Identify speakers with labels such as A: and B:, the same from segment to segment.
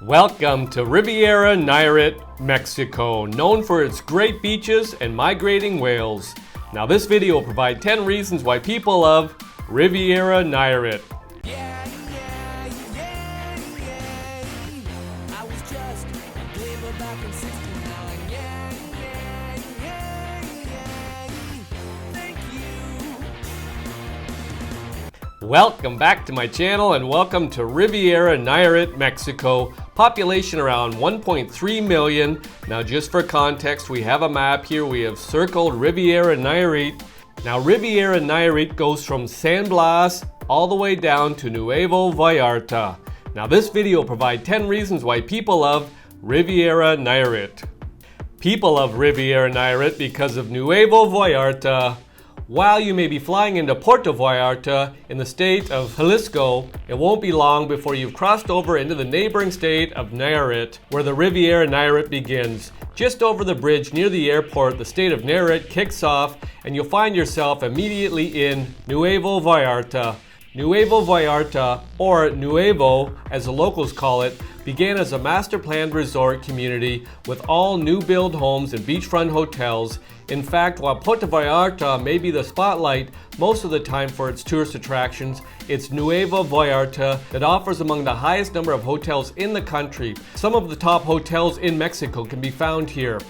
A: Welcome to Riviera Nayarit, Mexico, known for its great beaches and migrating whales. Now this video will provide 10 reasons why people love Riviera Nayarit. Welcome back to my channel and welcome to Riviera Nayarit, Mexico. Population around 1.3 million. Now just for context, we have a map here. We have circled Riviera Nayarit. Now Riviera Nayarit goes from San Blas all the way down to Nuevo Vallarta. Now this video will provide 10 reasons why people love Riviera Nayarit. People love Riviera Nayarit because of Nuevo Vallarta. While you may be flying into Puerto Vallarta in the state of Jalisco, it won't be long before you've crossed over into the neighboring state of Nayarit, where the Riviera Nayarit begins. Just over the bridge near the airport, the state of Nayarit kicks off, and you'll find yourself immediately in Nuevo Vallarta. Nuevo Vallarta, or Nuevo as the locals call it, began as a master-planned resort community with all new-build homes and beachfront hotels. In fact, while Puerto Vallarta may be the spotlight most of the time for its tourist attractions, it's Nuevo Vallarta that offers among the highest number of hotels in the country. Some of the top hotels in Mexico can be found here.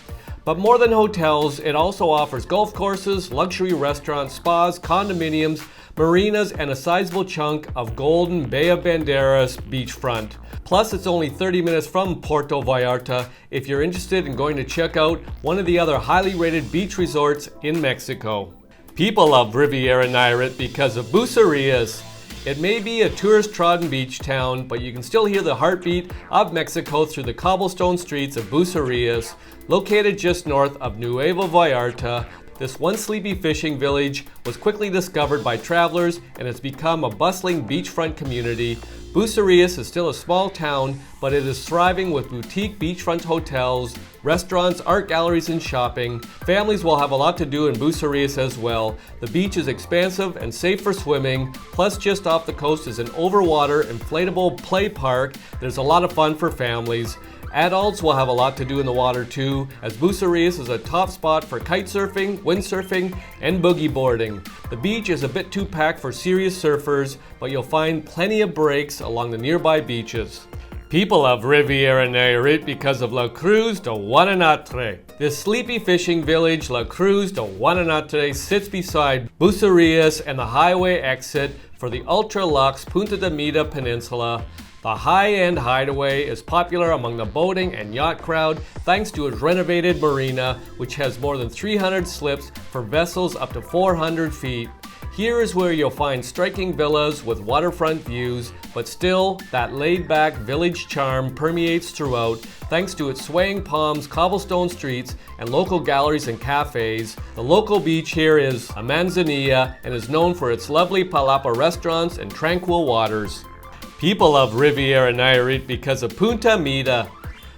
A: But more than hotels, it also offers golf courses, luxury restaurants, spas, condominiums, marinas, and a sizable chunk of golden Bay of Banderas beachfront. Plus, it's only 30 minutes from Puerto Vallarta if you're interested in going to check out one of the other highly rated beach resorts in Mexico. People love Riviera Nayarit because of Bucerias. It may be a tourist-trodden beach town, but you can still hear the heartbeat of Mexico through the cobblestone streets of Bucerias. Located just north of Nuevo Vallarta, this once sleepy fishing village was quickly discovered by travelers and has become a bustling beachfront community. Bucerias is still a small town, but it is thriving with boutique beachfront hotels, restaurants, art galleries, and shopping. Families will have a lot to do in Bucerias as well. The beach is expansive and safe for swimming, plus just off the coast is an overwater inflatable play park. There's a lot of fun for families. Adults will have a lot to do in the water too, as Bucerias is a top spot for kite surfing, windsurfing, and boogie boarding. The beach is a bit too packed for serious surfers, but you'll find plenty of breaks along the nearby beaches. People love Riviera Nayarit because of La Cruz De Huanacaxtle. This sleepy fishing village, La Cruz De Huanacaxtle, sits beside Bucerias and the highway exit for the ultra-luxe Punta Mita Peninsula. The high-end hideaway is popular among the boating and yacht crowd thanks to its renovated marina, which has more than 300 slips for vessels up to 400 feet. Here is where you'll find striking villas with waterfront views, but still, that laid-back village charm permeates throughout thanks to its swaying palms, cobblestone streets, and local galleries and cafes. The local beach here is a manzanilla and is known for its lovely palapa restaurants and tranquil waters. People love Riviera Nayarit because of Punta Mita.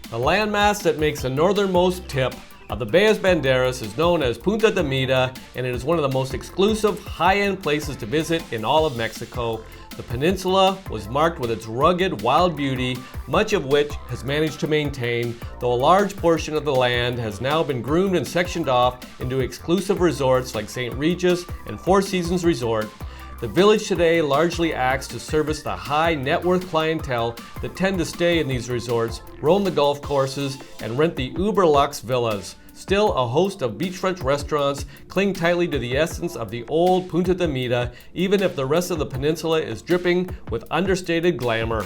A: The landmass that makes the northernmost tip of the Bay of Banderas is known as Punta Mita, and it is one of the most exclusive, high-end places to visit in all of Mexico. The peninsula was marked with its rugged, wild beauty, much of which has managed to maintain, though a large portion of the land has now been groomed and sectioned off into exclusive resorts like St. Regis and Four Seasons Resort. The village today largely acts to service the high net worth clientele that tend to stay in these resorts, roam the golf courses, and rent the uber luxe villas. Still, a host of beachfront restaurants cling tightly to the essence of the old Punta Mita, even if the rest of the peninsula is dripping with understated glamour.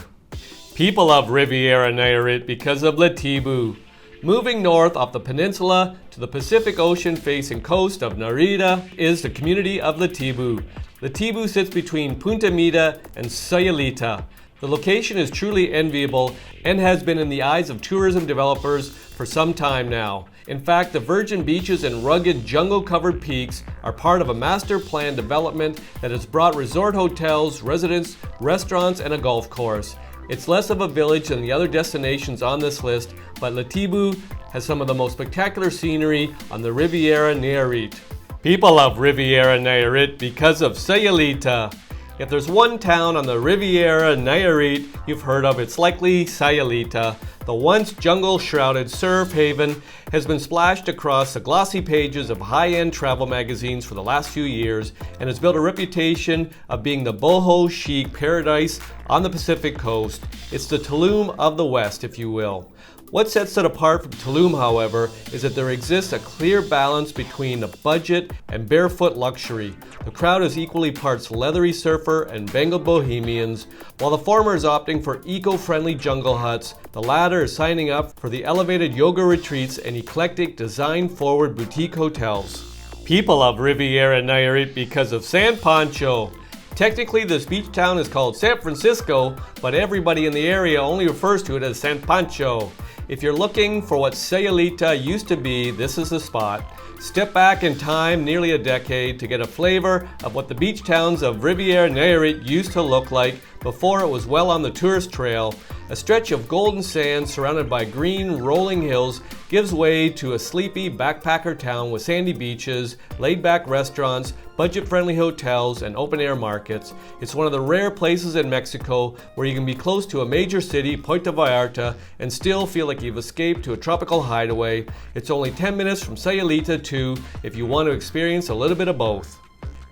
A: People love Riviera Nayarit because of Litibu. Moving north off the peninsula to the Pacific Ocean facing coast of Narita is the community of Litibu. Litibu sits between Punta Mita and Sayulita. The location is truly enviable and has been in the eyes of tourism developers for some time now. In fact, the virgin beaches and rugged jungle-covered peaks are part of a master plan development that has brought resort hotels, residents, restaurants, and a golf course. It's less of a village than the other destinations on this list, but Litibu has some of the most spectacular scenery on the Riviera Nayarit. People love Riviera Nayarit because of Sayulita. If there's one town on the Riviera Nayarit you've heard of, it's likely Sayulita. The once jungle-shrouded surf haven has been splashed across the glossy pages of high-end travel magazines for the last few years and has built a reputation of being the boho chic paradise on the Pacific coast. It's the Tulum of the West, if you will. What sets it apart from Tulum, however, is that there exists a clear balance between the budget and barefoot luxury. The crowd is equally parts leathery surfer and Bengal bohemians. While the former is opting for eco-friendly jungle huts, the latter is signing up for the elevated yoga retreats and eclectic design-forward boutique hotels. People love Riviera Nayarit because of San Pancho. Technically, this beach town is called San Francisco, but everybody in the area only refers to it as San Pancho. If you're looking for what Sayulita used to be, this is the spot. Step back in time nearly a decade to get a flavor of what the beach towns of Riviera Nayarit used to look like before it was well on the tourist trail. A stretch of golden sand surrounded by green rolling hills gives way to a sleepy backpacker town with sandy beaches, laid-back restaurants, budget-friendly hotels, and open-air markets. It's one of the rare places in Mexico where you can be close to a major city, Punta Vallarta, and still feel like you've escaped to a tropical hideaway. It's only 10 minutes from Sayulita too, if you want to experience a little bit of both.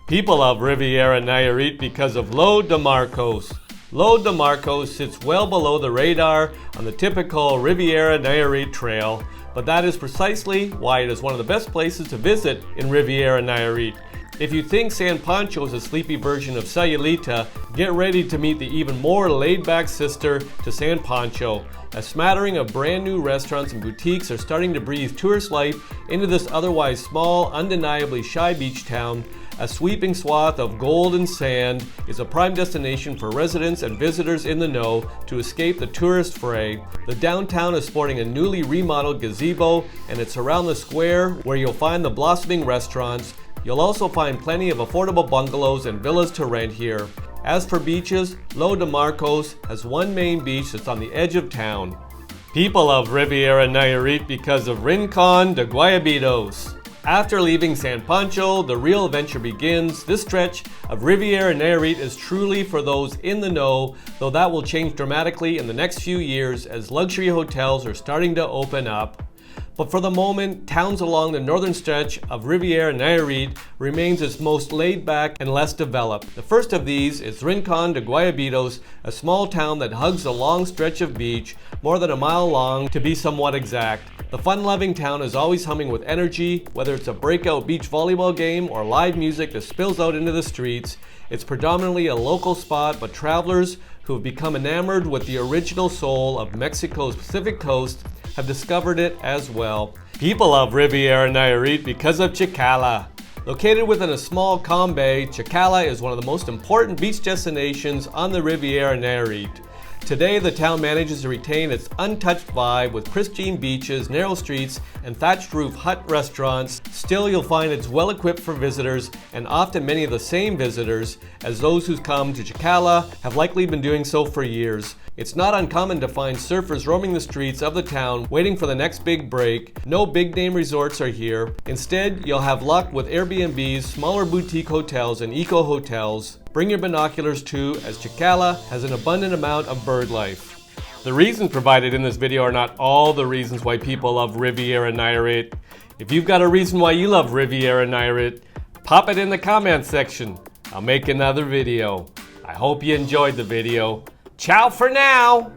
A: People love Riviera Nayarit because of Lo de Marcos. Lo de Marcos sits well below the radar on the typical Riviera Nayarit trail, but that is precisely why it is one of the best places to visit in Riviera Nayarit. If you think San Pancho is a sleepy version of Sayulita, get ready to meet the even more laid-back sister to San Pancho. A smattering of brand new restaurants and boutiques are starting to breathe tourist life into this otherwise small, undeniably shy beach town. A sweeping swath of golden sand is a prime destination for residents and visitors in the know to escape the tourist fray. The downtown is sporting a newly remodeled gazebo, and it's around the square where you'll find the blossoming restaurants. You'll also find plenty of affordable bungalows and villas to rent here. As for beaches, Lo de Marcos has one main beach that's on the edge of town. People love Riviera Nayarit because of Rincon De Guayabitos. After leaving San Pancho, the real adventure begins. This stretch of Riviera Nayarit is truly for those in the know, though that will change dramatically in the next few years as luxury hotels are starting to open up. But for the moment, towns along the northern stretch of Riviera Nayarit remains its most laid-back and less developed. The first of these is Rincon De Guayabitos, a small town that hugs a long stretch of beach, more than a mile long to be somewhat exact. The fun-loving town is always humming with energy, whether it's a breakout beach volleyball game or live music that spills out into the streets. It's predominantly a local spot, but travelers who have become enamored with the original soul of Mexico's Pacific coast have discovered it as well. People love Riviera Nayarit because of Chacala. Located within a small calm bay, Chacala is one of the most important beach destinations on the Riviera Nayarit. Today, the town manages to retain its untouched vibe with pristine beaches, narrow streets, and thatched roof hut restaurants. Still, you'll find it's well equipped for visitors, and often many of the same visitors as those who come to Chacala have likely been doing so for years. It's not uncommon to find surfers roaming the streets of the town waiting for the next big break. No big name resorts are here. Instead, you'll have luck with Airbnbs, smaller boutique hotels, and eco hotels. Bring your binoculars too, as Chacala has an abundant amount of bird life. The reasons provided in this video are not all the reasons why people love Riviera Nayarit. If you've got a reason why you love Riviera Nayarit, pop it in the comments section. I'll make another video. I hope you enjoyed the video. Ciao for now!